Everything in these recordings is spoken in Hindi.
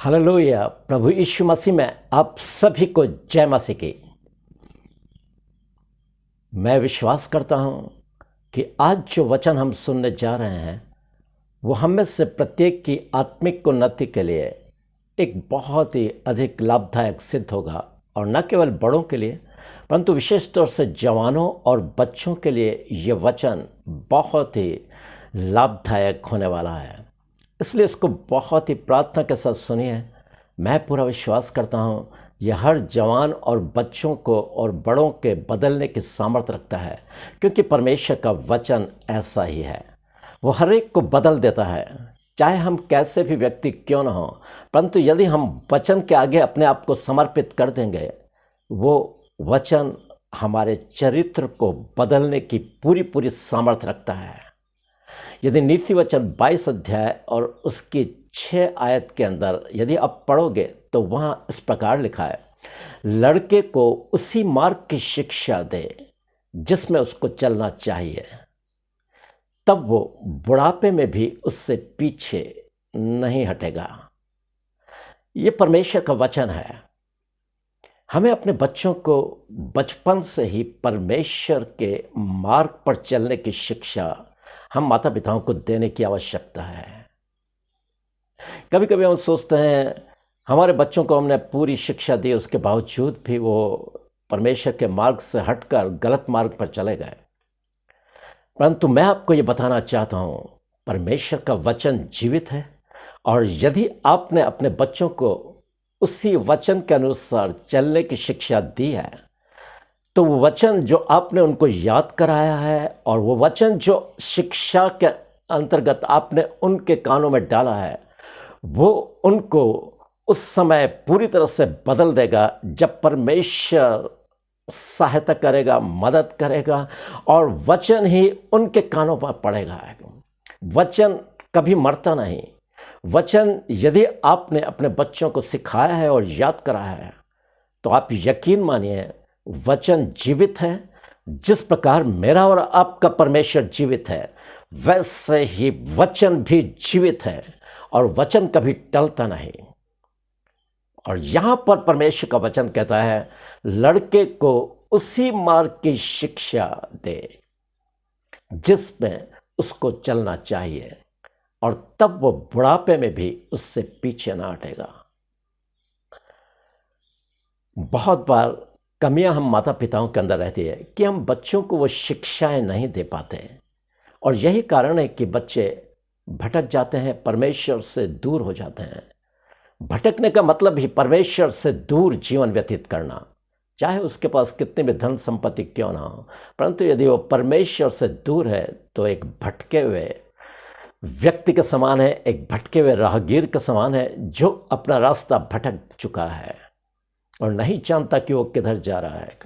हालेलुया। प्रभु यीशु मसीह में आप सभी को जय मसीह की। मैं विश्वास करता हूं कि आज जो वचन हम सुनने जा रहे हैं वो हम में से प्रत्येक की आत्मिक उन्नति के लिए एक बहुत ही अधिक लाभदायक सिद्ध होगा, और न केवल बड़ों के लिए परंतु विशेष तौर से जवानों और बच्चों के लिए ये वचन बहुत ही लाभदायक होने वाला है। इसलिए इसको बहुत ही प्रार्थना के साथ सुनिए। मैं पूरा विश्वास करता हूँ यह हर जवान और बच्चों को और बड़ों के बदलने की सामर्थ्य रखता है, क्योंकि परमेश्वर का वचन ऐसा ही है। वो हर एक को बदल देता है, चाहे हम कैसे भी व्यक्ति क्यों न हो, परंतु यदि हम वचन के आगे अपने आप को समर्पित कर देंगे, वो वचन हमारे चरित्र को बदलने की पूरी पूरी सामर्थ्य रखता है। यदि नीति वचन 22 अध्याय और उसकी 6 आयत के अंदर यदि आप पढ़ोगे तो वहाँ इस प्रकार लिखा है, लड़के को उसी मार्ग की शिक्षा दे जिसमें उसको चलना चाहिए, तब वो बुढ़ापे में भी उससे पीछे नहीं हटेगा। ये परमेश्वर का वचन है। हमें अपने बच्चों को बचपन से ही परमेश्वर के मार्ग पर चलने की शिक्षा हम माता पिताओं को देने की आवश्यकता है। कभी कभी हम सोचते हैं हमारे बच्चों को हमने पूरी शिक्षा दी, उसके बावजूद भी वो परमेश्वर के मार्ग से हटकर गलत मार्ग पर चले गए। परंतु मैं आपको ये बताना चाहता हूँ, परमेश्वर का वचन जीवित है, और यदि आपने अपने बच्चों को उसी वचन के अनुसार चलने की शिक्षा दी है, तो वो वचन जो आपने उनको याद कराया है और वो वचन जो शिक्षा के अंतर्गत आपने उनके कानों में डाला है, वो उनको उस समय पूरी तरह से बदल देगा जब परमेश्वर सहायता करेगा, मदद करेगा, और वचन ही उनके कानों पर पड़ेगा। वचन कभी मरता नहीं। वचन यदि आपने अपने बच्चों को सिखाया है और याद कराया है, तो आप यकीन मानिए वचन जीवित है। जिस प्रकार मेरा और आपका परमेश्वर जीवित है, वैसे ही वचन भी जीवित है, और वचन कभी टलता नहीं। और यहाँ पर परमेश्वर का वचन कहता है, लड़के को उसी मार्ग की शिक्षा दे जिसमें उसको चलना चाहिए, और तब वो बुढ़ापे में भी उससे पीछे ना हटेगा। बहुत बार कमियां हम माता पिताओं के अंदर रहती है कि हम बच्चों को वो शिक्षाएं नहीं दे पाते, और यही कारण है कि बच्चे भटक जाते हैं, परमेश्वर से दूर हो जाते हैं। भटकने का मतलब ही परमेश्वर से दूर जीवन व्यतीत करना, चाहे उसके पास कितनी भी धन संपत्ति क्यों ना हो, परंतु यदि वो परमेश्वर से दूर है तो एक भटके हुए व्यक्ति के समान है, एक भटके हुए राहगीर के समान है, जो अपना रास्ता भटक चुका है और नहीं जानता कि वो किधर जा रहा है।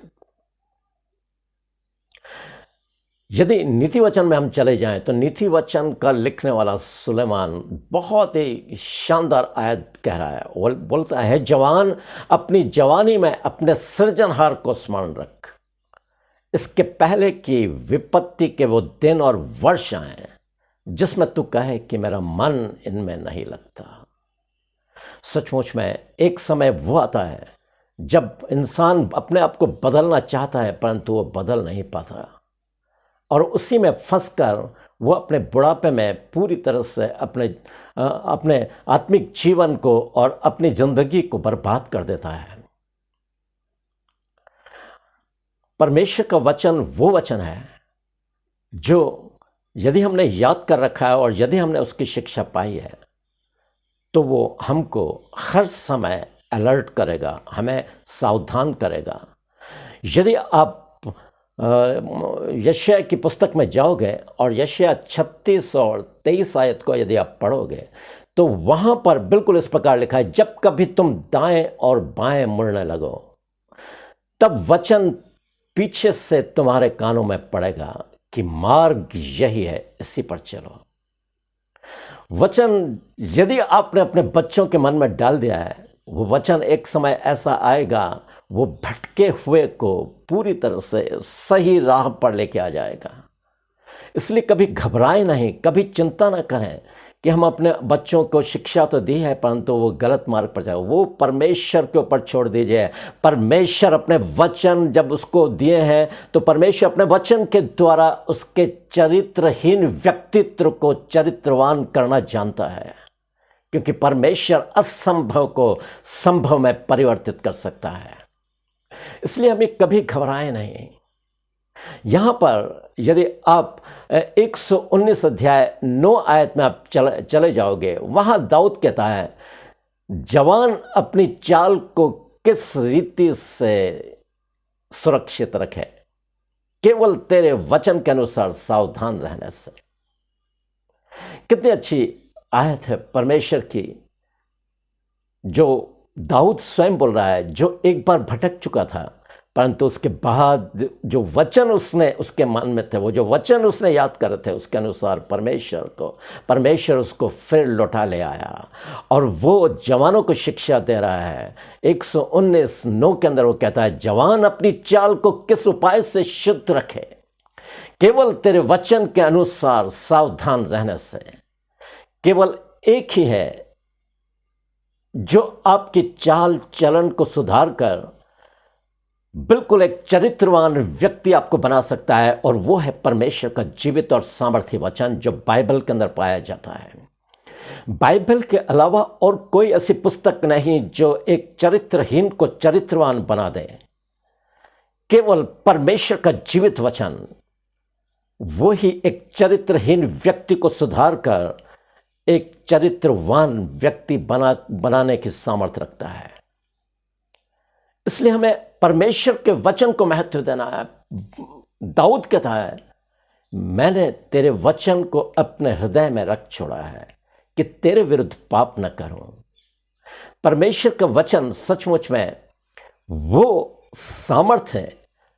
यदि नीति वचन में हम चले जाएं तो नीति वचन का लिखने वाला सुलेमान बहुत ही शानदार आयत कह रहा है। वो बोलता है, जवान अपनी जवानी में अपने सृजनहार को स्मरण रख, इसके पहले कि विपत्ति के वो दिन और वर्ष आए जिसमें तू कहे कि मेरा मन इनमें नहीं लगता। सचमुच में एक समय वो आता है जब इंसान अपने आप को बदलना चाहता है, परंतु वो बदल नहीं पाता, और उसी में फंसकर वो अपने बुढ़ापे में पूरी तरह से अपने आत्मिक जीवन को और अपनी जिंदगी को बर्बाद कर देता है। परमेश्वर का वचन वो वचन है जो यदि हमने याद कर रखा है और यदि हमने उसकी शिक्षा पाई है, तो वो हमको हर समय अलर्ट करेगा, हमें सावधान करेगा। यदि आप यशायाह की पुस्तक में जाओगे और यशायाह 36 और 23 आयत को यदि आप पढ़ोगे, तो वहाँ पर बिल्कुल इस प्रकार लिखा है, जब कभी तुम दाएं और बाएं मुड़ने लगो, तब वचन पीछे से तुम्हारे कानों में पड़ेगा कि मार्ग यही है, इसी पर चलो। वचन यदि आपने अपने बच्चों के मन में डाल दिया है, वो वचन एक समय ऐसा आएगा, वो भटके हुए को पूरी तरह से सही राह पर लेके आ जाएगा। इसलिए कभी घबराएं नहीं, कभी चिंता ना करें कि हम अपने बच्चों को शिक्षा तो दी है परंतु वो गलत मार्ग पर जाए, वो परमेश्वर के ऊपर छोड़ दीजिए। परमेश्वर अपने वचन जब उसको दिए हैं तो परमेश्वर अपने वचन के द्वारा उसके चरित्रहीन व्यक्तित्व को चरित्रवान करना जानता है, क्योंकि परमेश्वर असंभव को संभव में परिवर्तित कर सकता है। इसलिए हमें कभी घबराए नहीं। यहां पर यदि आप 119 अध्याय 9 आयत में आप चले जाओगे, वहां दाऊद कहता है, जवान अपनी चाल को किस रीति से सुरक्षित रखे, केवल तेरे वचन के अनुसार सावधान रहने से। कितनी अच्छी आयत है परमेश्वर की, जो दाऊद स्वयं बोल रहा है, जो एक बार भटक चुका था परंतु उसके बाद जो वचन उसने उसके मन में थे, वो जो वचन उसने याद करे थे, उसके अनुसार परमेश्वर उसको फिर लौटा ले आया। और वो जवानों को शिक्षा दे रहा है। 119:9 के अंदर वो कहता है, जवान अपनी चाल को किस उपाय से शुद्ध रखे, केवल तेरे वचन के अनुसार सावधान रहने से। केवल एक ही है जो आपकी चाल चलन को सुधार कर बिल्कुल एक चरित्रवान व्यक्ति आपको बना सकता है, और वो है परमेश्वर का जीवित और सामर्थ्य वचन जो बाइबल के अंदर पाया जाता है। बाइबल के अलावा और कोई ऐसी पुस्तक नहीं जो एक चरित्रहीन को चरित्रवान बना दे। केवल परमेश्वर का जीवित वचन वो ही एक चरित्रहीन व्यक्ति को सुधार कर एक चरित्रवान व्यक्ति बनाने की सामर्थ्य रखता है। इसलिए हमें परमेश्वर के वचन को महत्व देना है। दाऊद कहता है, मैंने तेरे वचन को अपने हृदय में रख छोड़ा है कि तेरे विरुद्ध पाप न करूं। परमेश्वर का वचन सचमुच में वो सामर्थ्य है,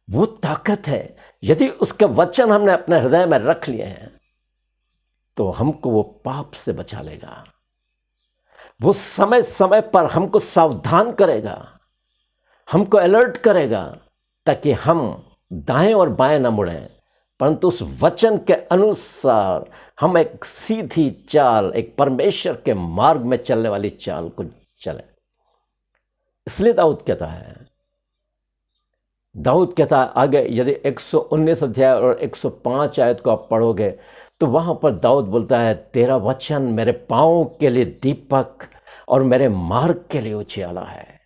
वो ताकत है। यदि उसके वचन हमने अपने हृदय में रख लिए हैं तो हमको वो पाप से बचा लेगा। वो समय समय पर हमको सावधान करेगा, हमको अलर्ट करेगा, ताकि हम दाएं और बाएं न मुड़ें, परंतु उस वचन के अनुसार हम एक सीधी चाल, एक परमेश्वर के मार्ग में चलने वाली चाल को चलें। इसलिए दाऊद कहता है आगे, यदि 119 अध्याय और 105 आयत को आप पढ़ोगे तो वहां पर दाऊद बोलता है, तेरा वचन मेरे पांव के लिए दीपक और मेरे मार्ग के लिए उजियाला है।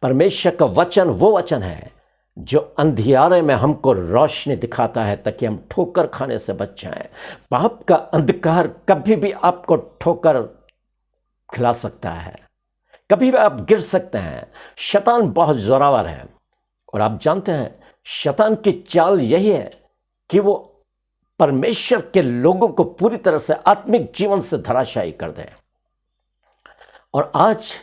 परमेश्वर का वचन वो वचन है जो अंधियारे में हमको रोशनी दिखाता है, ताकि हम ठोकर खाने से बच जाएं। पाप का अंधकार कभी भी आपको ठोकर खिला सकता है, कभी भी आप गिर सकते हैं। शैतान बहुत जोरावर है, और आप जानते हैं शैतान की चाल यही है कि वो परमेश्वर के लोगों को पूरी तरह से आत्मिक जीवन से धराशायी कर दे। और आज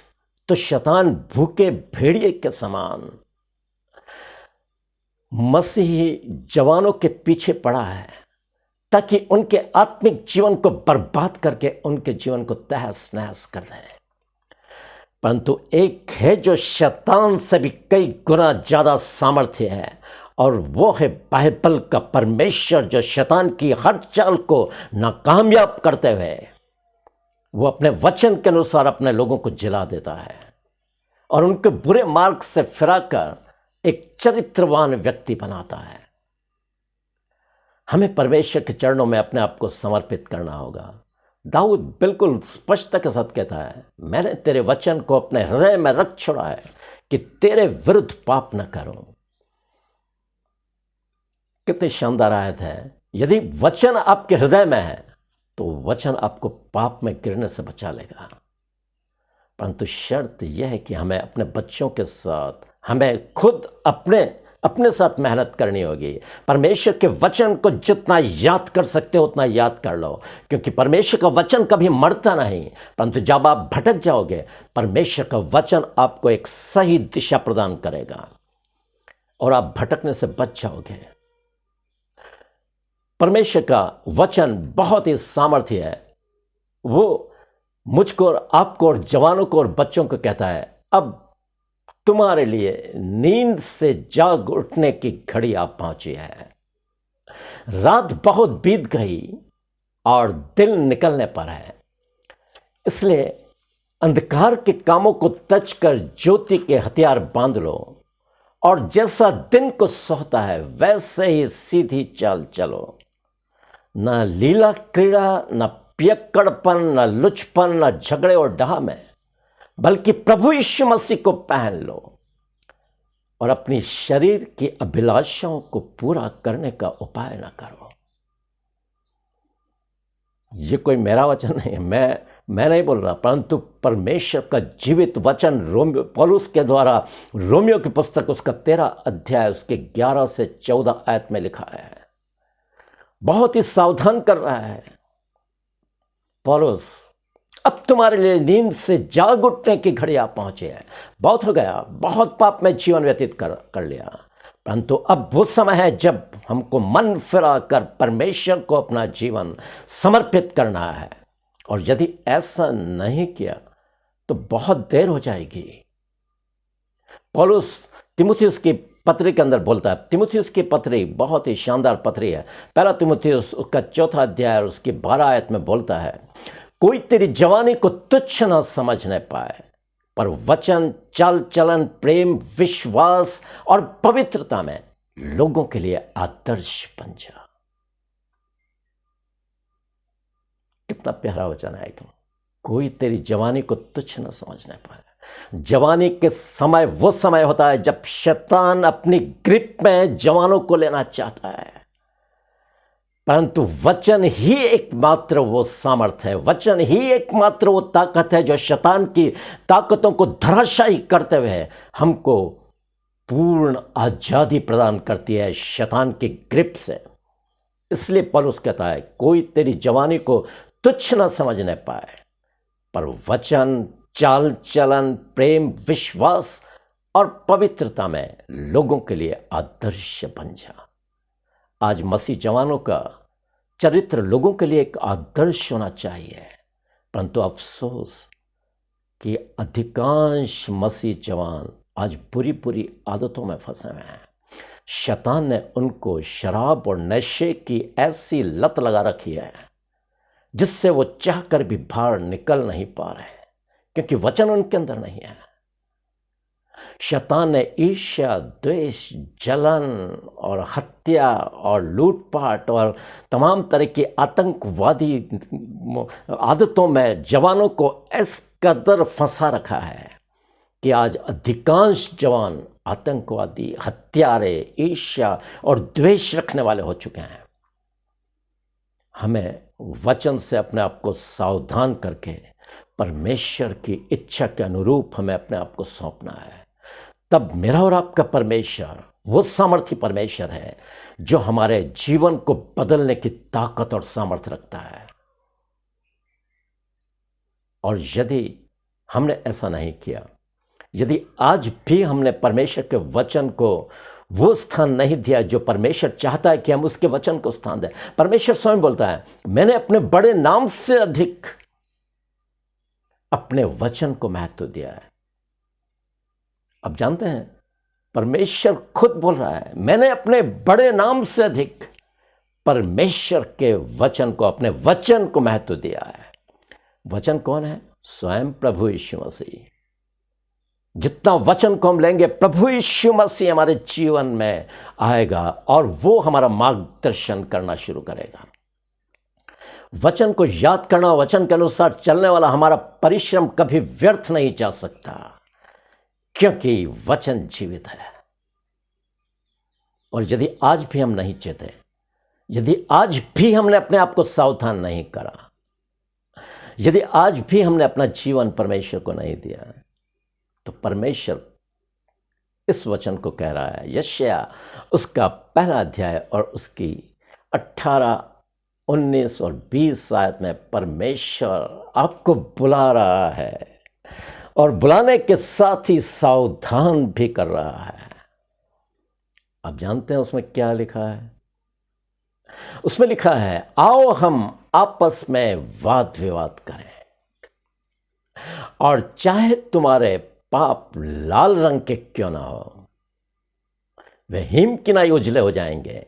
तो शैतान भूखे भेड़िए के समान मसीही जवानों के पीछे पड़ा है, ताकि उनके आत्मिक जीवन को बर्बाद करके उनके जीवन को तहस नहस कर दे। परंतु एक है जो शैतान से भी कई गुना ज्यादा सामर्थ्य है, और वो है बाइबल का परमेश्वर, जो शैतान की हर चाल को नाकामयाब करते हुए वो अपने वचन के अनुसार अपने लोगों को जिला देता है और उनके बुरे मार्ग से फिराकर एक चरित्रवान व्यक्ति बनाता है। हमें परमेश्वर के चरणों में अपने आप को समर्पित करना होगा। दाऊद बिल्कुल स्पष्टता के साथ कहता है, मैंने तेरे वचन को अपने हृदय में रख छोड़ा है कि तेरे विरुद्ध पाप न करूं। कितनी शानदार आयत है। यदि वचन आपके हृदय में है तो वचन आपको पाप में गिरने से बचा लेगा, परंतु शर्त यह है कि हमें अपने बच्चों के साथ, हमें खुद अपने साथ मेहनत करनी होगी। परमेश्वर के वचन को जितना याद कर सकते हो उतना याद कर लो, क्योंकि परमेश्वर का वचन कभी मरता नहीं। परंतु जब आप भटक जाओगे, परमेश्वर का वचन आपको एक सही दिशा प्रदान करेगा और आप भटकने से बच जाओगे। परमेश्वर का वचन बहुत ही सामर्थ्य है। वो मुझको और आपको और जवानों को और बच्चों को कहता है, अब तुम्हारे लिए नींद से जाग उठने की घड़ी आप पहुंची है। रात बहुत बीत गई और दिल निकलने पर है। इसलिए अंधकार के कामों को तज कर ज्योति के हथियार बांध लो, और जैसा दिन को सोहता है वैसे ही सीधी चाल चलो। न लीला क्रीड़ा, न पियक्कड़पन, न लुचपन, न झगड़े और डहा में, बल्कि प्रभु यीशु मसीह को पहन लो और अपनी शरीर की अभिलाषाओं को पूरा करने का उपाय न करो। ये कोई मेरा वचन नहीं है, मैं नहीं बोल रहा, परंतु परमेश्वर का जीवित वचन पौलुस के द्वारा रोमियो की पुस्तक उसका 13 अध्याय उसके 11 से 14 आयत में लिखा है। बहुत ही सावधान कर रहा है पौलुस, अब तुम्हारे लिए नींद से जाग उठने की घड़ी आ पहुंचे है। बहुत हो गया, बहुत पाप में जीवन व्यतीत कर लिया, परंतु अब वो समय है जब हमको मन फिरा कर परमेश्वर को अपना जीवन समर्पित करना है। और यदि ऐसा नहीं किया तो बहुत देर हो जाएगी। पौलुस तीमुथियुस की पत्री के अंदर बोलता है, तीमुथियुस की पत्री बहुत ही शानदार पत्री है। पहला तीमुथियुस उसका 4 अध्याय और उसकी 12 आयत में बोलता है, कोई तेरी जवानी को तुच्छ न समझने पाए, पर वचन, चाल चलन, प्रेम, विश्वास और पवित्रता में लोगों के लिए आदर्श बन जा। कितना प्यारा वचन है। कोई तेरी जवानी को तुच्छ न समझने पाए। जवानी के समय वो समय होता है जब शैतान अपनी ग्रिप में जवानों को लेना चाहता है, परंतु वचन ही एकमात्र वो सामर्थ है, वचन ही एकमात्र वो ताकत है जो शैतान की ताकतों को धराशायी करते हुए हमको पूर्ण आजादी प्रदान करती है शैतान की ग्रिप से। इसलिए पौलुस कहता है, कोई तेरी जवानी को तुच्छ न समझने पाए, पर वचन, चाल चलन, प्रेम, विश्वास और पवित्रता में लोगों के लिए आदर्श बन जा। आज मसीह जवानों का चरित्र लोगों के लिए एक आदर्श होना चाहिए, परंतु अफसोस कि अधिकांश मसीह जवान आज बुरी बुरी आदतों में फंसे हुए हैं। शैतान ने उनको शराब और नशे की ऐसी लत लगा रखी है जिससे वो चाहकर भी बाहर निकल नहीं पा रहे, क्योंकि वचन उनके अंदर नहीं है। शैतान ने ईर्ष्या, द्वेष, जलन और हत्या और लूटपाट और तमाम तरह की आतंकवादी आदतों में जवानों को इस कदर फंसा रखा है कि आज अधिकांश जवान आतंकवादी, हत्यारे, ईर्ष्या और द्वेष रखने वाले हो चुके हैं। हमें वचन से अपने आप को सावधान करके परमेश्वर की इच्छा के अनुरूप हमें अपने आप को सौंपना है। तब मेरा और आपका परमेश्वर वो सामर्थी परमेश्वर है जो हमारे जीवन को बदलने की ताकत और सामर्थ्य रखता है। और यदि हमने ऐसा नहीं किया, यदि आज भी हमने परमेश्वर के वचन को वो स्थान नहीं दिया जो परमेश्वर चाहता है कि हम उसके वचन को स्थान दें। परमेश्वर स्वयं बोलता है, मैंने अपने बड़े नाम से अधिक अपने वचन को महत्व दिया है। अब जानते हैं, परमेश्वर खुद बोल रहा है, मैंने अपने बड़े नाम से अधिक परमेश्वर के वचन को, अपने वचन को महत्व दिया है। वचन कौन है? स्वयं प्रभु यीशु मसीह। जितना वचन को हम लेंगे, प्रभु यीशु मसीह हमारे जीवन में आएगा और वो हमारा मार्गदर्शन करना शुरू करेगा। वचन को याद करना, वचन के अनुसार चलने वाला हमारा परिश्रम कभी व्यर्थ नहीं जा सकता, क्योंकि वचन जीवित है। और यदि आज भी हम नहीं चेते, यदि आज भी हमने अपने आप को सावधान नहीं करा, यदि आज भी हमने अपना जीवन परमेश्वर को नहीं दिया, तो परमेश्वर इस वचन को कह रहा है, यशायाह उसका 1 अध्याय और उसकी 18, 19 और 20 आयत में परमेश्वर आपको बुला रहा है और बुलाने के साथ ही सावधान भी कर रहा है। आप जानते हैं उसमें क्या लिखा है? उसमें लिखा है, आओ हम आपस में वाद विवाद करें, और चाहे तुम्हारे पाप लाल रंग के क्यों ना हो, वे हिम की नाई उजले हो जाएंगे,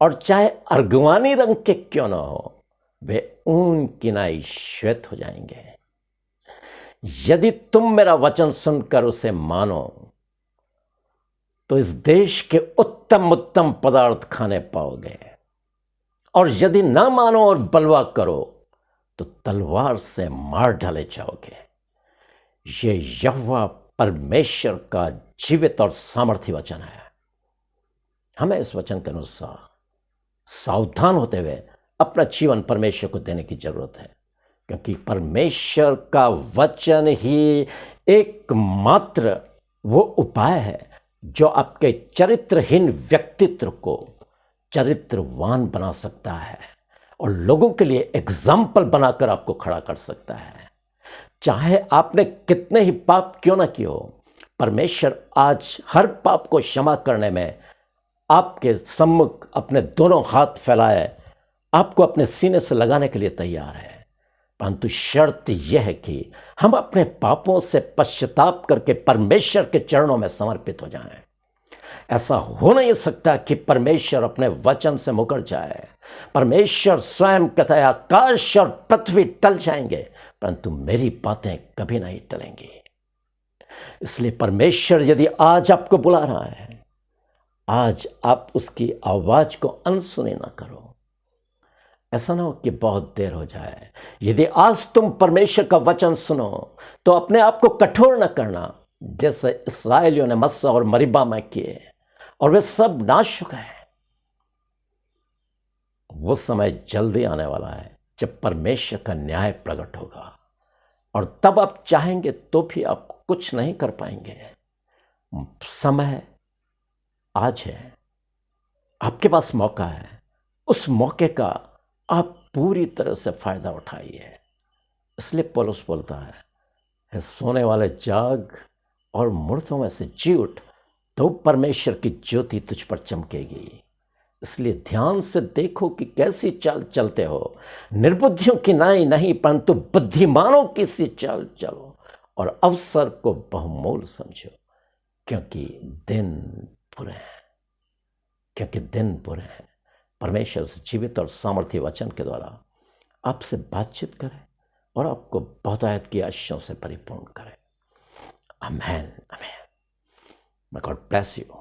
और चाहे अर्गवानी रंग के क्यों ना हो, वे ऊन की नाई श्वेत हो जाएंगे। यदि तुम मेरा वचन सुनकर उसे मानो तो इस देश के उत्तम उत्तम पदार्थ खाने पाओगे, और यदि ना मानो और बलवा करो तो तलवार से मार डाले जाओगे। ये यहोवा परमेश्वर का जीवित और सामर्थी वचन है। हमें इस वचन के अनुसार सावधान होते हुए अपना जीवन परमेश्वर को देने की जरूरत है, क्योंकि परमेश्वर का वचन ही एकमात्र वो उपाय है जो आपके चरित्रहीन व्यक्तित्व को चरित्रवान बना सकता है और लोगों के लिए एग्जाम्पल बनाकर आपको खड़ा कर सकता है। चाहे आपने कितने ही पाप क्यों ना किए हो, परमेश्वर आज हर पाप को क्षमा करने में आपके सम्मुख अपने दोनों हाथ फैलाए आपको अपने सीने से लगाने के लिए तैयार है। परंतु शर्त यह है कि हम अपने पापों से पश्चाताप करके परमेश्वर के चरणों में समर्पित हो जाएं। ऐसा हो नहीं सकता कि परमेश्वर अपने वचन से मुकर जाए। परमेश्वर स्वयं कहता है आकाश और पृथ्वी टल जाएंगे परंतु मेरी बातें कभी नहीं टलेंगी। इसलिए परमेश्वर यदि आज आपको बुला रहा है, आज आप उसकी आवाज को अनसुनी ना करो। ऐसा ना हो कि बहुत देर हो जाए। यदि आज तुम परमेश्वर का वचन सुनो तो अपने आप को कठोर न करना, जैसे इस्राएलियों ने मस्सा और मरीबा में किए और वे सब नाश हो गए। वो समय जल्दी आने वाला है जब परमेश्वर का न्याय प्रकट होगा और तब आप चाहेंगे तो भी आप कुछ नहीं कर पाएंगे। समय आज है, आपके पास मौका है। उस मौके का आप पूरी तरह से फायदा उठाइए। इसलिए पौलुस बोलता है सोने वाले जाग और मुर्दों में से जी उठ, तो परमेश्वर की ज्योति तुझ पर चमकेगी। इसलिए ध्यान से देखो कि कैसी चाल चलते हो। निर्बुद्धियों की नाई नहीं परंतु बुद्धिमानों की सी चाल चलो और अवसर को बहुमूल्य समझो, क्योंकि दिन बुरे हैं। क्योंकि दिन बुरे हैं। परमेश्वर जीवित और सामर्थ्य वचन के द्वारा आपसे बातचीत करे और आपको बहुतायत की आशीषों से परिपूर्ण करे। आमेन, आमेन। May God bless you.